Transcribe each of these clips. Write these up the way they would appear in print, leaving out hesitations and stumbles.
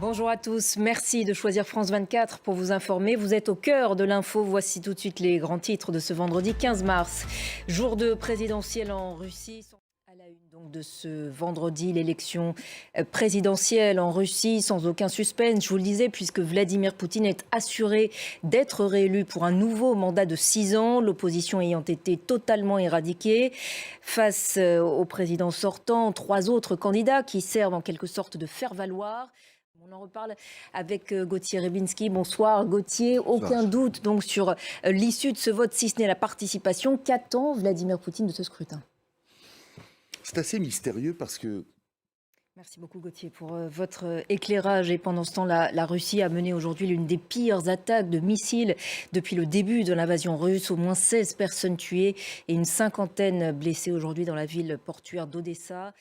Bonjour à tous, merci de choisir France 24 pour vous informer. Vous êtes au cœur de l'info, voici tout de suite les grands titres de ce vendredi 15 mars. Jour de présidentielle en Russie. À la une donc de ce vendredi, l'élection présidentielle en Russie sans aucun suspense, je vous le disais, puisque Vladimir Poutine est assuré d'être réélu pour un nouveau mandat de 6 ans, l'opposition ayant été totalement éradiquée. Face au président sortant, 3 autres candidats qui servent en quelque sorte de faire-valoir. On en reparle avec Gauthier Rebinski. Bonsoir Gauthier. Aucun doute donc sur l'issue de ce vote, si ce n'est la participation. Qu'attend Vladimir Poutine de ce scrutin? C'est assez mystérieux parce que... Merci beaucoup Gauthier pour votre éclairage. Et pendant ce temps, la Russie a mené aujourd'hui l'une des pires attaques de missiles depuis le début de l'invasion russe. Au moins 16 personnes tuées et une cinquantaine blessées aujourd'hui dans la ville portuaire d'Odessa.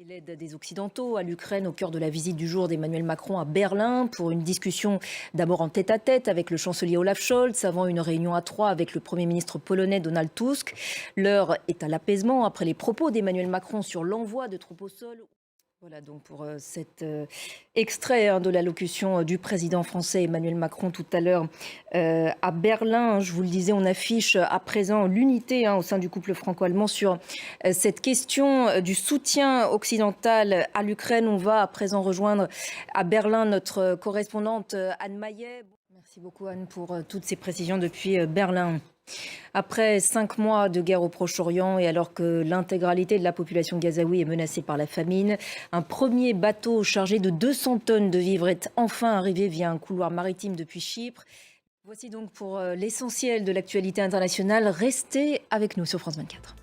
Et l'aide des Occidentaux à l'Ukraine au cœur de la visite du jour d'Emmanuel Macron à Berlin pour une discussion d'abord en tête-à-tête avec le chancelier Olaf Scholz avant une réunion à 3 avec le Premier ministre polonais Donald Tusk. L'heure est à l'apaisement après les propos d'Emmanuel Macron sur l'envoi de troupes au sol. Voilà donc pour cet extrait de l'allocution du président français Emmanuel Macron tout à l'heure à Berlin. Je vous le disais, on affiche à présent l'unité au sein du couple franco-allemand sur cette question du soutien occidental à l'Ukraine. On va à présent rejoindre à Berlin notre correspondante Anne Maillet. Merci beaucoup Anne pour toutes ces précisions depuis Berlin. Après 5 mois de guerre au Proche-Orient et alors que l'intégralité de la population gazaoui est menacée par la famine, un premier bateau chargé de 200 tonnes de vivres est enfin arrivé via un couloir maritime depuis Chypre. Voici donc pour l'essentiel de l'actualité internationale. Restez avec nous sur France 24.